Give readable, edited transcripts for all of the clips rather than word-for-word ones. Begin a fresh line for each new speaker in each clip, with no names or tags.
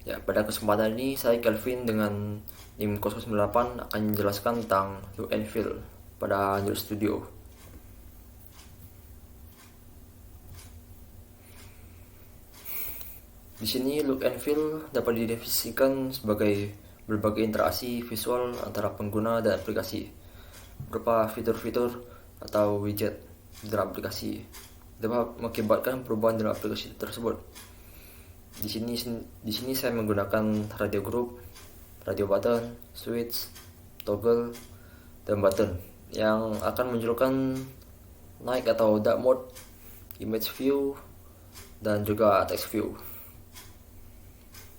Ya, pada kesempatan ini saya Kelvin dengan NIM 098 akan menjelaskan tentang look and feel pada Android Studio. Di sini look and feel dapat didefinisikan sebagai berbagai interaksi visual antara pengguna dan aplikasi berupa fitur-fitur atau widget dalam aplikasi dapat mengakibatkan perubahan dalam aplikasi tersebut. Di sini saya menggunakan radio group, radio button, switch, toggle, dan button yang akan menunjukkan naik atau dark mode, image view, dan juga text view.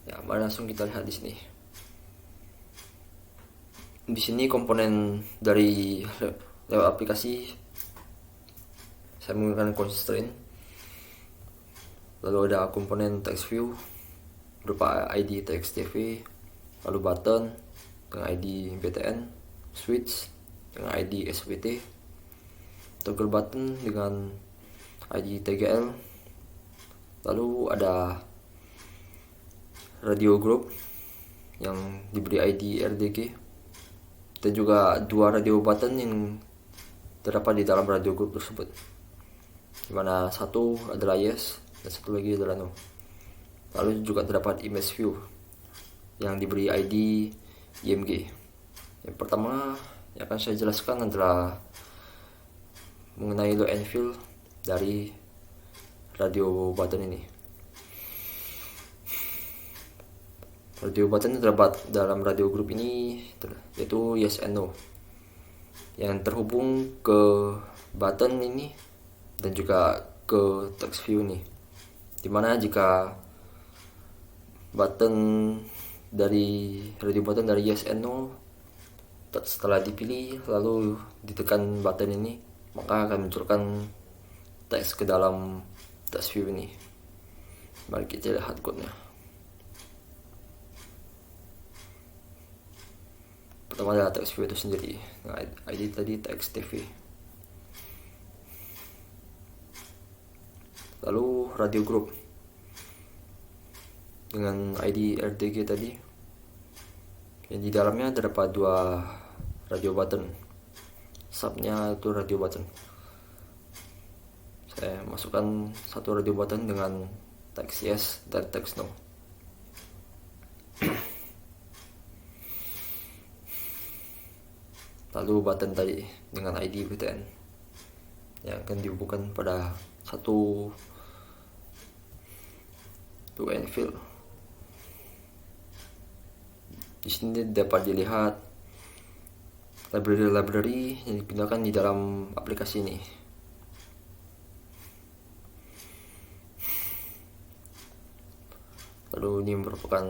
Ya, mari langsung kita lihat di sini. Di sini komponen dari lewat aplikasi saya menggunakan constraint. Lalu ada komponen text view berupa ID TXTV, lalu button dengan ID BTN, switch dengan ID SWT, toggle button dengan ID TGL, lalu ada radio group yang diberi ID RDG, dan juga dua radio button yang terdapat di dalam radio group tersebut, dimana satu adalah yes dan satu lagi adalah no. Lalu juga terdapat image view yang diberi ID IMG. Yang pertama yang akan saya jelaskan adalah mengenai look and feel dari radio button ini. Radio button terdapat dalam radio group ini yaitu yes and no yang terhubung ke button ini dan juga ke text view ini, dimana jika button dari radio button dari yes and no setelah dipilih lalu ditekan button ini, maka akan munculkan teks ke dalam text view ini. Mari kita lihat code-nya. Pertama adalah text view itu sendiri. Nah, ID tadi text TV. Lalu radio group dengan ID RDG tadi, yang di dalamnya terdapat dua radio button, subnya itu radio button. Saya masukkan satu radio button dengan teks yes dan teks no. Lalu button tadi dengan ID BTN yang akan dihubungkan pada satu look and feel. Di sini dapat dilihat library yang digunakan di dalam aplikasi ini. Lalu ini merupakan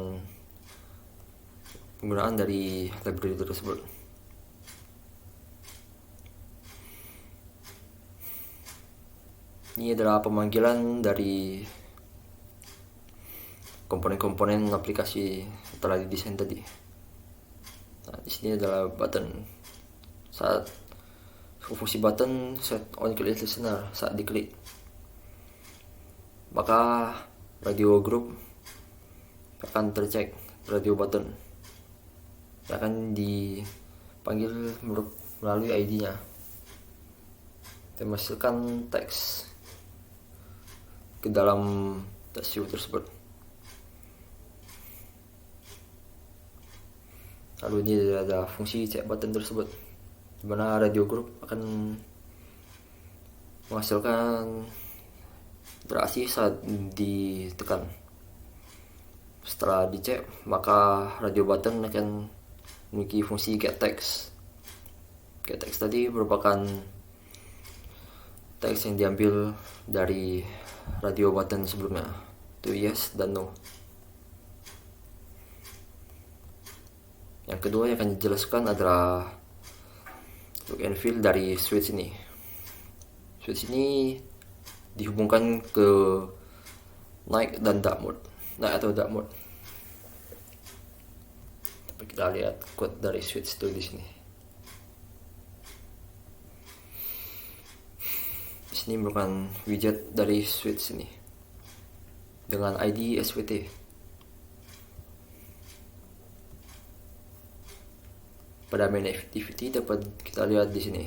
penggunaan dari library tersebut. Ini adalah pemanggilan dari komponen-komponen aplikasi telah didesain tadi. Nah, di sini adalah button. Saat fungsi button set on click listener, saat diklik, maka radio group akan tercek radio button yang akan dipanggil melalui ID-nya dan menghasilkan teks ke dalam text view tersebut. Lalu ini ada fungsi check button tersebut, di mana radio group akan menghasilkan interaksi saat ditekan. Setelah dicek, maka radio button akan memiliki fungsi get text. Get text tadi merupakan teks yang diambil dari radio button sebelumnya, itu yes dan no. Yang kedua yang akan dijelaskan adalah look and feel dari switch ini. Switch ini dihubungkan ke night dan dark mode, night atau dark mode. Tapi kita lihat code dari switch itu di sini. Di sini merupakan widget dari switch ini dengan ID SWT. pada main activity dapat kita lihat di sini.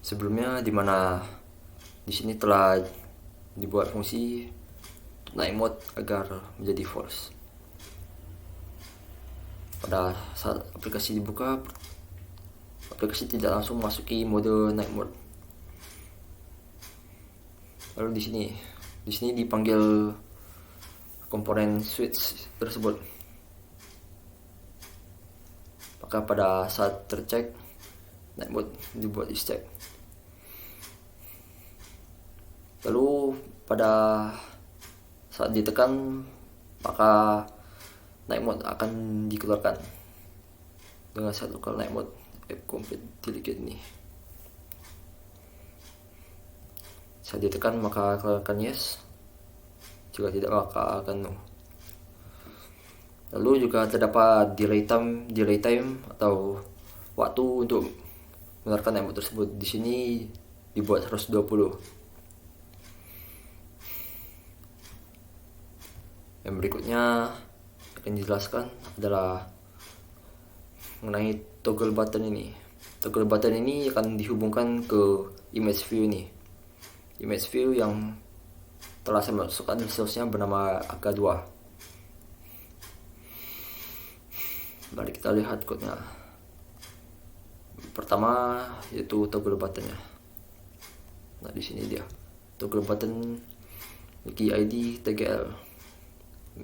Sebelumnya dimana di sini telah dibuat fungsi night mode agar menjadi false. Pada saat aplikasi dibuka, aplikasi tidak langsung masuki mode night mode. Lalu di sini dipanggil komponen switch tersebut. Maka pada saat tercek night mode dibuat discharge. Lalu pada saat ditekan maka night mode akan dikeluarkan dengan set local night mode app complete delegate ini. Saat ditekan maka keluarkan yes, jika tidak maka akan no. Lalu juga terdapat delay time atau waktu untuk mengeluarkan night mode tersebut. Di sini dibuat 120. Yang berikutnya akan dijelaskan adalah mengenai toggle button ini. Toggle button ini akan dihubungkan ke image view ini. Image view yang telah saya masukkan resource-nya bernama AK2. Mari kita lihat code-nya. Pertama yaitu toggle button-nya. Nah, di sini dia. Toggle button memiliki ID TGL.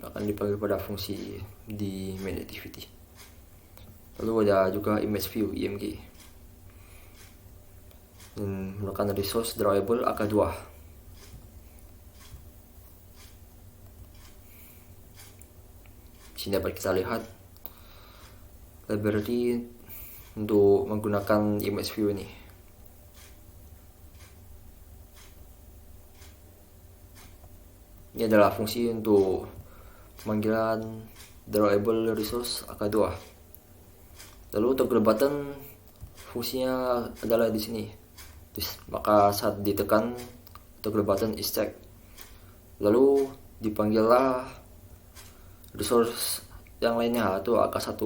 Akan dipanggil pada fungsi di main activity. Lalu ada juga image view IMG dan menggunakan resource drawable AK2. Di sini dapat kita lihat library untuk menggunakan image view ini. Ini adalah fungsi untuk pemanggilan drawable resource AK2. Lalu toggle button fungsinya adalah di sini. Maka saat ditekan toggle button is checked. Lalu dipanggillah resource yang lainnya atau AK1.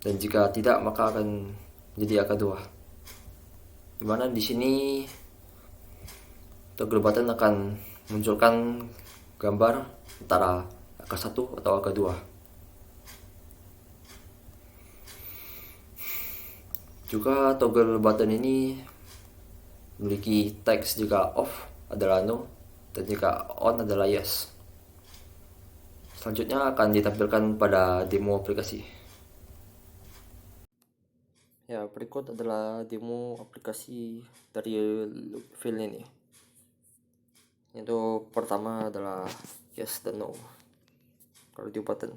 Dan jika tidak maka akan menjadi AK2. Dimana di sini toggle button akan munculkan gambar antara AK1 atau AK2. Juga toggle button ini memiliki teks jika off adalah no dan jika on adalah yes. Selanjutnya akan ditampilkan pada demo aplikasi. Ya, berikut adalah demo aplikasi dari file ini. Itu pertama adalah yes dan no kalau di button.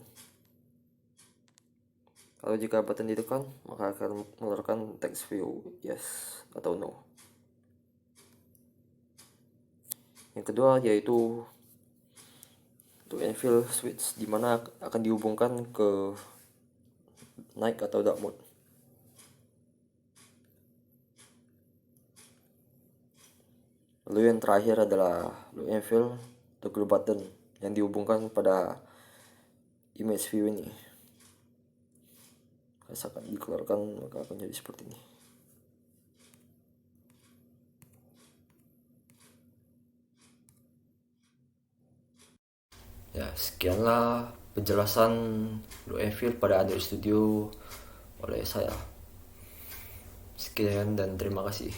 Kalau jika button ditekan maka akan mengeluarkan text view yes atau no. Yang kedua yaitu to and fill switch, dimana akan dihubungkan ke night atau dark mode. Lalu yang terakhir adalah look and feel toggle button yang dihubungkan pada image view ini. Akan dikeluarkan maka akan jadi seperti ini. Ya, sekianlah penjelasan look and feel pada Android Studio oleh saya. Sekian dan terima kasih.